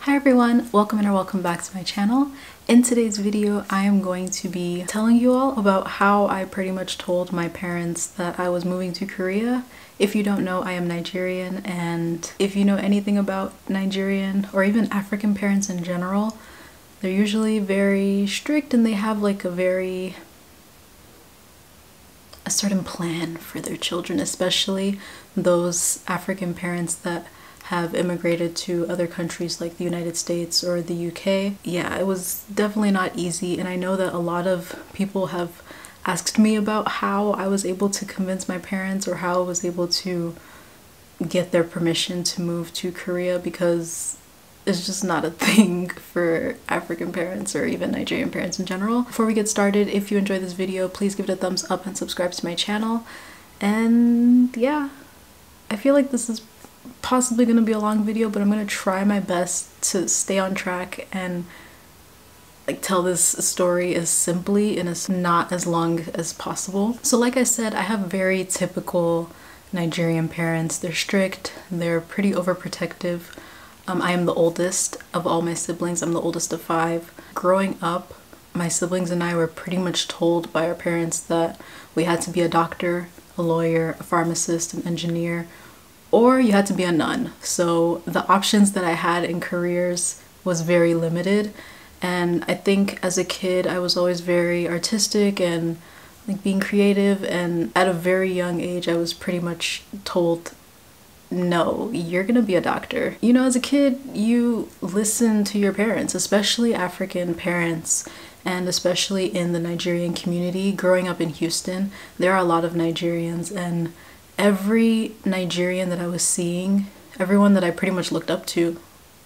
Hi everyone, welcome or welcome back to my channel. In today's video, I am going to be telling you all about how I pretty much told my parents that I was moving to Korea. If you don't know, I am Nigerian, and if you know anything about Nigerian or even African parents in general, they're usually very strict and they have like a certain plan for their children, especially those African parents that have immigrated to other countries like the United States or the UK. Yeah, it was definitely not easy, and I know that a lot of people have asked me about how I was able to convince my parents or how I was able to get their permission to move to Korea, because it's just not a thing for African parents or even Nigerian parents in general. Before we get started, if you enjoyed this video, please give it a thumbs up and subscribe to my channel. And yeah, I feel like this is possibly going to be a long video, but I'm going to try my best to stay on track and like tell this story as simply and as not as long as possible. So like I said, I have very typical Nigerian parents. They're strict, they're pretty overprotective. I am the oldest of all my siblings. I'm the oldest of 5. Growing up, my siblings and I were pretty much told by our parents that we had to be a doctor, a lawyer, a pharmacist, an engineer, or you had to be a nun. So the options that I had in careers was very limited. And I think as a kid, I was always very artistic and like being creative. And at a very young age, I was pretty much told, no, you're gonna be a doctor. You know, as a kid, you listen to your parents, especially African parents, and especially in the Nigerian community. Growing up in Houston, there are a lot of Nigerians, and every Nigerian that I was seeing, everyone that I pretty much looked up to,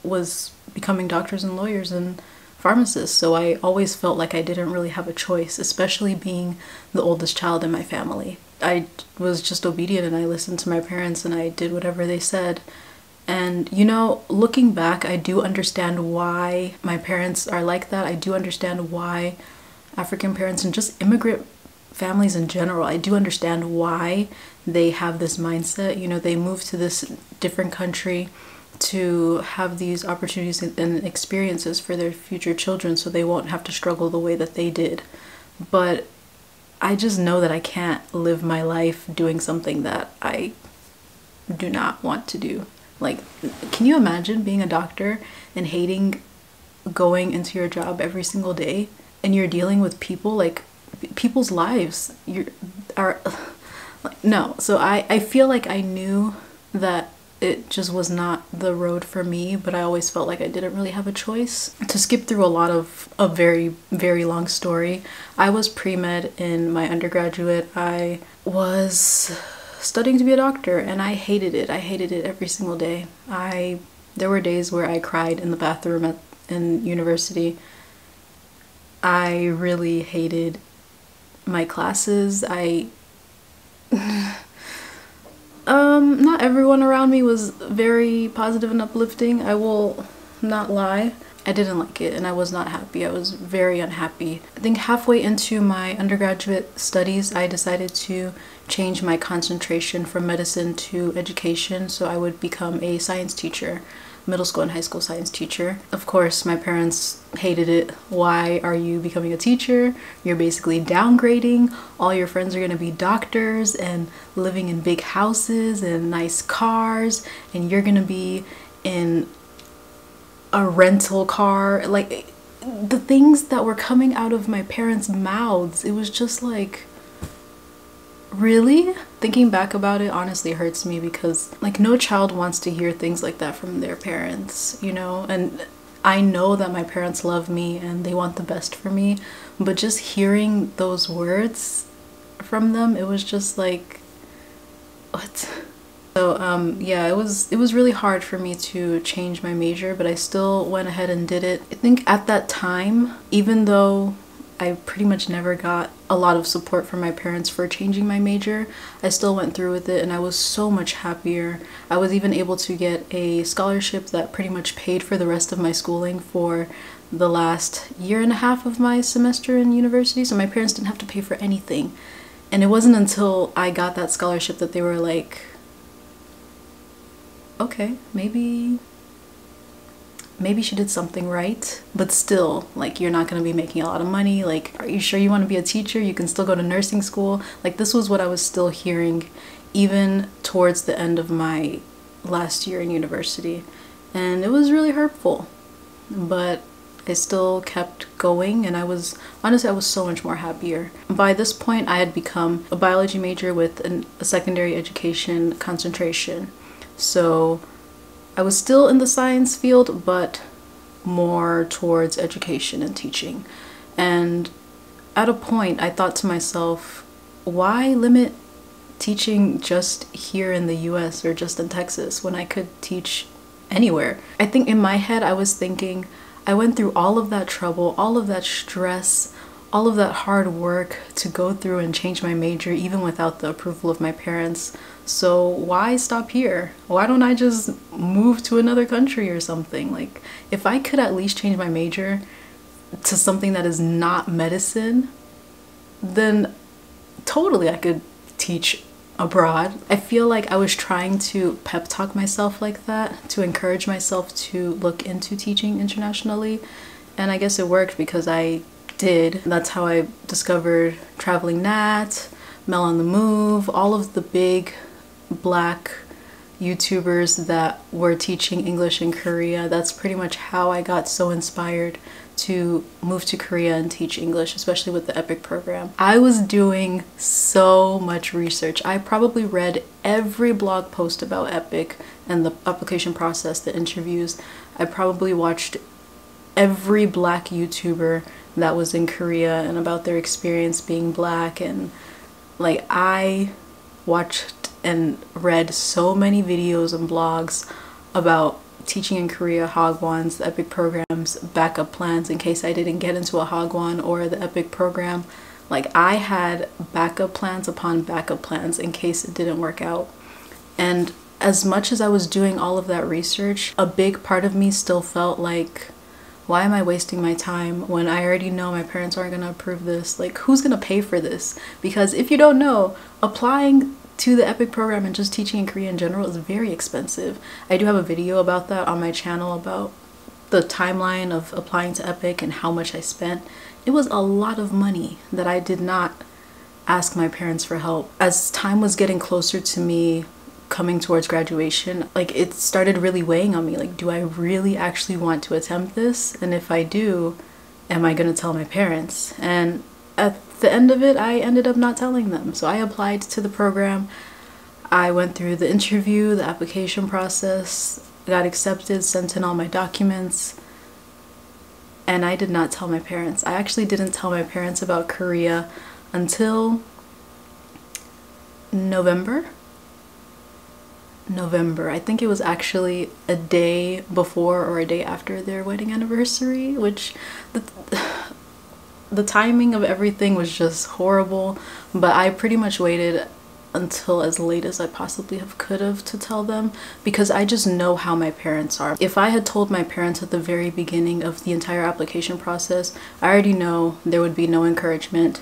was becoming doctors and lawyers and pharmacists. So I always felt like I didn't really have a choice, especially being the oldest child in my family. I was just obedient and I listened to my parents and I did whatever they said. And you know, looking back, I do understand why my parents are like that. I do understand why African parents and just immigrant families in general, I do understand why they have this mindset. You know, they move to this different country to have these opportunities and experiences for their future children so they won't have to struggle the way that they did. But I just know that I can't live my life doing something that I do not want to do. Like, can you imagine being a doctor and hating going into your job every single day, and you're dealing with people, like people's lives are like, no. So I feel like I knew that it just was not the road for me, but I always felt like I didn't really have a choice. To skip through a lot of a very, very long story, I was pre-med in my undergraduate. I was studying to be a doctor and I hated it. I hated it every single day. There were days where I cried in the bathroom in university. I really hated my classes. Not everyone around me was very positive and uplifting. I will not lie. I didn't like it and I was not happy. I was very unhappy. I think halfway into my undergraduate studies, I decided to change my concentration from medicine to education, so I would become a science teacher. Middle school and high school science teacher. Of course, my parents hated it. Why are you becoming a teacher? You're basically downgrading. All your friends are gonna be doctors and living in big houses and nice cars, and you're gonna be in a rental car. Like, the things that were coming out of my parents' mouths, it was just like, really? Thinking back about it honestly hurts me, because like no child wants to hear things like that from their parents, you know? And I know that my parents love me and they want the best for me, but just hearing those words from them, it was just like, what? So yeah, it was really hard for me to change my major, but I still went ahead and did it. I think at that time, even though I pretty much never got a lot of support from my parents for changing my major, I still went through with it and I was so much happier. I was even able to get a scholarship that pretty much paid for the rest of my schooling for the last year and a half of my semester in university, so my parents didn't have to pay for anything. And it wasn't until I got that scholarship that they were like, okay, maybe maybe she did something right, but still, like, you're not going to be making a lot of money. Like, are you sure you want to be a teacher? You can still go to nursing school. Like, this was what I was still hearing even towards the end of my last year in university. And it was really hurtful, but I still kept going, and honestly, I was so much more happier. By this point, I had become a biology major with a secondary education concentration. So I was still in the science field, but more towards education and teaching. And at a point, I thought to myself, why limit teaching just here in the US or just in Texas when I could teach anywhere? I think in my head, I was thinking, I went through all of that trouble, all of that stress, all of that hard work to go through and change my major even without the approval of my parents. So why stop here? Why don't I just move to another country or something? Like, if I could at least change my major to something that is not medicine, then totally I could teach abroad. I feel like I was trying to pep talk myself like that, to encourage myself to look into teaching internationally. And I guess it worked because I did. That's how I discovered Traveling Nat, Mel on the Move, all of the big Black YouTubers that were teaching English in Korea. That's pretty much how I got so inspired to move to Korea and teach English, especially with the EPIC program. I was doing so much research. I probably read every blog post about EPIC and the application process, the interviews. I probably watched every Black YouTuber that was in Korea and about their experience being Black, and like, I watched and read so many videos and blogs about teaching in Korea, Hagwons, the EPIC programs, backup plans in case I didn't get into a Hagwon or the EPIC program. Like, I had backup plans upon backup plans in case it didn't work out. And as much as I was doing all of that research, a big part of me still felt like, why am I wasting my time when I already know my parents aren't gonna approve this? Like, who's gonna pay for this? Because if you don't know, applying to the EPIC program and just teaching in Korea in general is very expensive. I do have a video about that on my channel, about the timeline of applying to EPIC and how much I spent. It was a lot of money that I did not ask my parents for help. As time was getting closer to me coming towards graduation, like, it started really weighing on me. Like, do I really actually want to attempt this? And if I do, am I gonna tell my parents? And at the end of it, I ended up not telling them. So I applied to the program. I went through the interview, the application process, got accepted, sent in all my documents, and I did not tell my parents. I actually didn't tell my parents about Korea until November. I think it was actually a day before or a day after their wedding anniversary, which the timing of everything was just horrible. But I pretty much waited until as late as I possibly could have to tell them, because I just know how my parents are. If I had told my parents at the very beginning of the entire application process, I already know there would be no encouragement.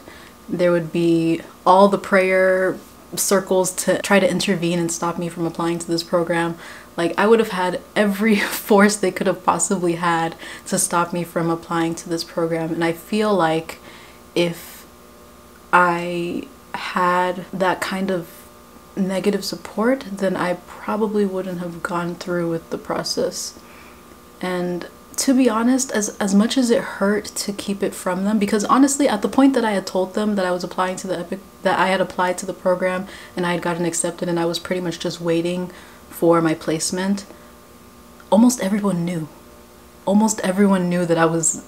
There would be all the prayer circles to try to intervene and stop me from applying to this program. Like, I would have had every force they could have possibly had to stop me from applying to this program. And I feel like if I had that kind of negative support, then I probably wouldn't have gone through with the process. And to be honest, as much as it hurt to keep it from them, because honestly, at the point that I had told them that I was applying to the EPIC, that I had applied to the program and I had gotten accepted and I was pretty much just waiting for my placement, almost everyone knew. Almost everyone knew that I was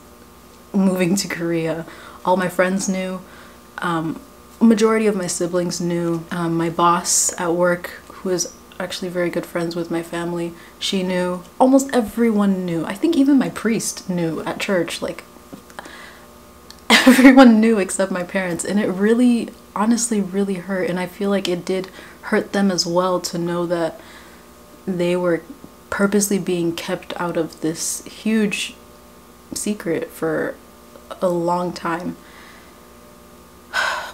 moving to Korea. All my friends knew. Majority of my siblings knew. My boss at work, who is actually very good friends with my family, she knew. Almost everyone knew. I think even my priest knew at church. Like, everyone knew except my parents, and it really, honestly, really hurt. And I feel like it did hurt them as well to know that they were purposely being kept out of this huge secret for a long time.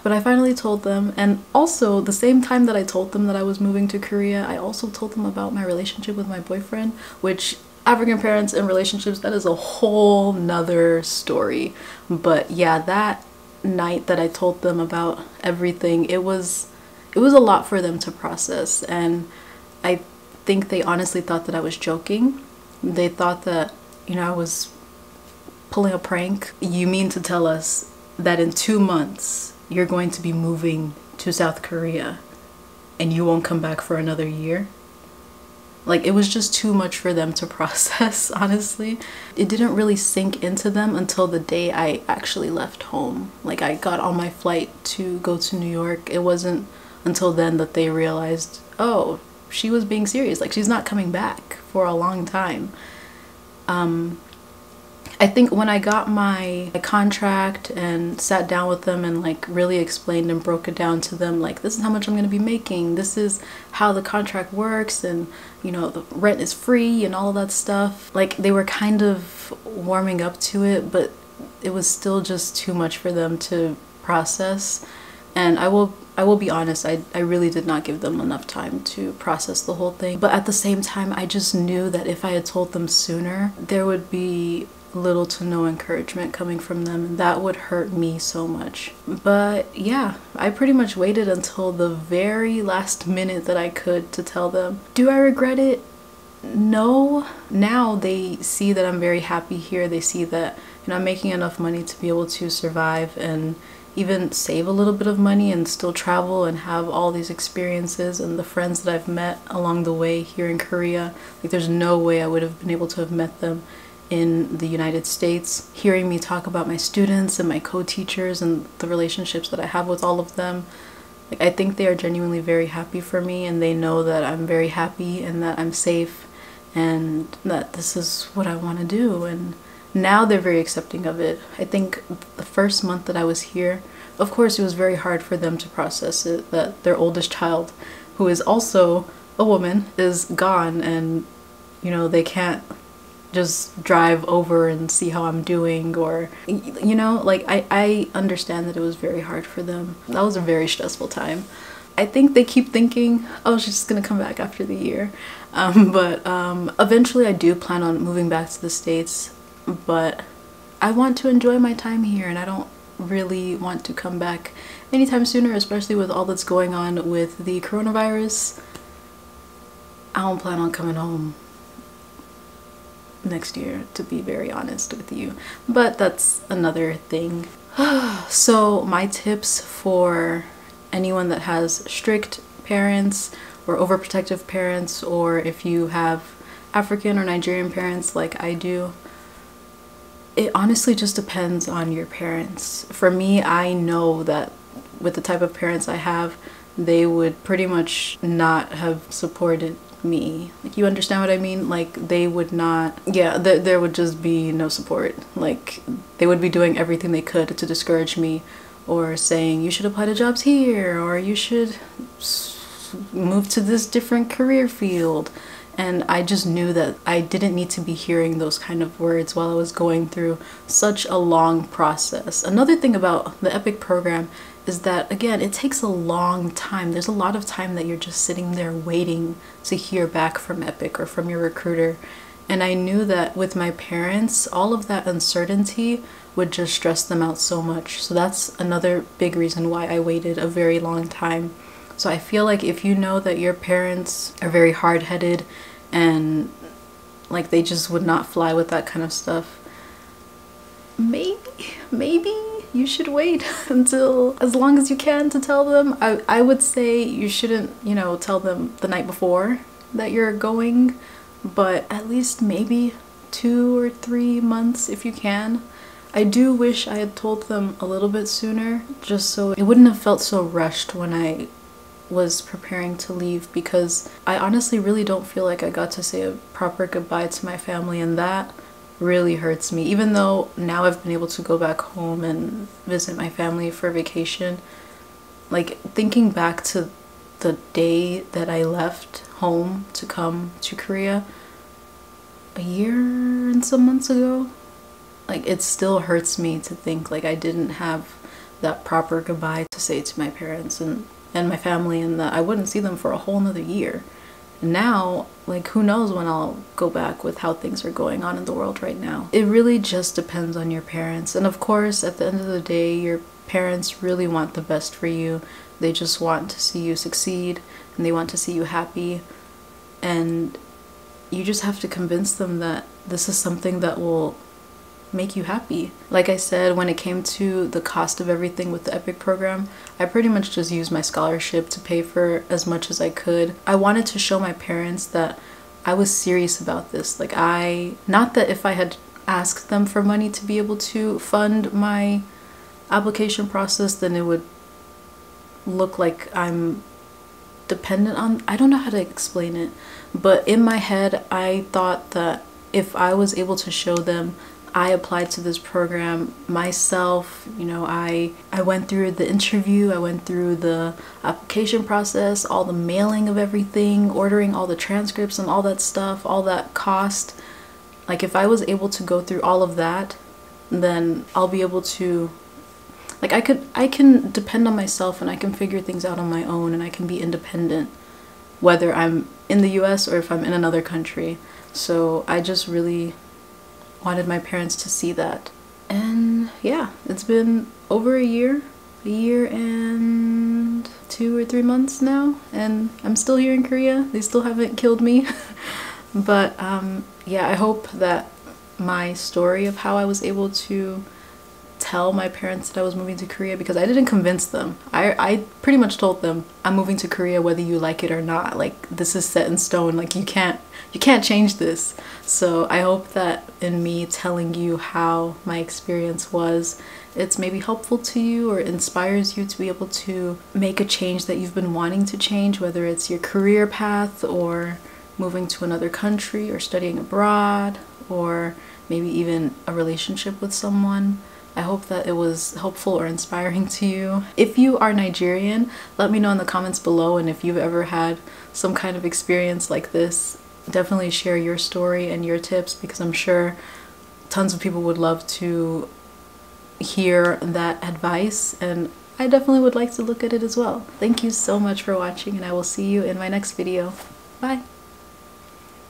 But I finally told them, and also the same time that I told them that I was moving to Korea, I also told them about my relationship with my boyfriend, which African parents and relationships, that is a whole nother story. But yeah, that night that I told them about everything, it was a lot for them to process, and I think they honestly thought that I was joking. They thought that, you know, I was pulling a prank. You mean to tell us that in 2 months you're going to be moving to South Korea and you won't come back for another year? Like, it was just too much for them to process, honestly. It didn't really sink into them until the day I actually left home. Like, I got on my flight to go to New York. It wasn't until then that they realized, oh, she was being serious. Like, she's not coming back for a long time. I think when I got my contract and sat down with them and like really explained and broke it down to them, like, this is how much I'm going to be making, this is how the contract works, and you know, the rent is free and all of that stuff, like, they were kind of warming up to it, but it was still just too much for them to process. And I will be honest, I really did not give them enough time to process the whole thing. But at the same time, I just knew that if I had told them sooner, there would be little to no encouragement coming from them, and that would hurt me so much. But yeah, I pretty much waited until the very last minute that I could to tell them. Do I regret it? No. Now they see that I'm very happy here. They see that, you know, I'm making enough money to be able to survive and even save a little bit of money and still travel and have all these experiences, and the friends that I've met along the way here in Korea. Like, there's no way I would have been able to have met them in the United States. Hearing me talk about my students and my co-teachers and the relationships that I have with all of them, like, I think they are genuinely very happy for me, and they know that I'm very happy and that I'm safe and that this is what I want to do. And now they're very accepting of it. I think the first month that I was here, of course, it was very hard for them to process it, that their oldest child, who is also a woman, is gone, and you know, they can't just drive over and see how I'm doing, or, you know, like, I understand that it was very hard for them. That was a very stressful time. I think they keep thinking, oh, she's just gonna come back after the year. But eventually I do plan on moving back to the States, but I want to enjoy my time here, and I don't really want to come back anytime sooner, especially with all that's going on with the coronavirus. I don't plan on coming home next year, to be very honest with you, but that's another thing. So my tips for anyone that has strict parents or overprotective parents, or if you have African or Nigerian parents like I do, it honestly just depends on your parents. For me, I know that with the type of parents I have, they would pretty much not have supported me. Like, you understand what I mean? Like, they would not, yeah, there would just be no support. Like, they would be doing everything they could to discourage me, or saying you should apply to jobs here, or you should move to this different career field. And I just knew that I didn't need to be hearing those kind of words while I was going through such a long process. Another thing about the EPIC program is that, again, it takes a long time. There's a lot of time that you're just sitting there waiting to hear back from EPIC or from your recruiter. And I knew that with my parents, all of that uncertainty would just stress them out so much. So that's another big reason why I waited a very long time. So I feel like if you know that your parents are very hard-headed and like they just would not fly with that kind of stuff, maybe you should wait until as long as you can to tell them. I would say you shouldn't, you know, tell them the night before that you're going, but at least maybe 2 or 3 months if you can. I do wish I had told them a little bit sooner, just so it wouldn't have felt so rushed when I was preparing to leave, because I honestly really don't feel like I got to say a proper goodbye to my family, and that really hurts me. Even though now I've been able to go back home and visit my family for vacation, like, thinking back to the day that I left home to come to Korea a year and some months ago, like, it still hurts me to think like I didn't have that proper goodbye to say to my parents and my family, and that I wouldn't see them for a whole nother year. Now, like, who knows when I'll go back with how things are going on in the world right now. It really just depends on your parents. And of course, at the end of the day, your parents really want the best for you. They just want to see you succeed, and they want to see you happy. And you just have to convince them that this is something that will make you happy. Like I said, when it came to the cost of everything with the EPIC program, I pretty much just used my scholarship to pay for as much as I could. I wanted to show my parents that I was serious about this. Like, not that if I had asked them for money to be able to fund my application process, then it would look like I'm dependent on, I don't know how to explain it, but in my head I thought that if I was able to show them I applied to this program myself, you know, I went through the interview, I went through the application process, all the mailing of everything, ordering all the transcripts and all that stuff, all that cost. Like, if I was able to go through all of that, then I'll be able to, like, I can depend on myself, and I can figure things out on my own, and I can be independent, whether I'm in the US or if I'm in another country. So I just really wanted my parents to see that. And yeah, it's been over a year and 2 or 3 months now, and I'm still here in Korea. They still haven't killed me. But yeah, I hope that my story of how I was able to tell my parents that I was moving to Korea, because I didn't convince them. I pretty much told them, I'm moving to Korea whether you like it or not. Like, this is set in stone. Like, you can't change this. So I hope that in me telling you how my experience was, it's maybe helpful to you or inspires you to be able to make a change that you've been wanting to change, whether it's your career path or moving to another country or studying abroad or maybe even a relationship with someone. I hope that it was helpful or inspiring to you. If you are Nigerian, let me know in the comments below, and if you've ever had some kind of experience like this, definitely share your story and your tips, because I'm sure tons of people would love to hear that advice, and I definitely would like to look at it as well. Thank you so much for watching, and I will see you in my next video. Bye!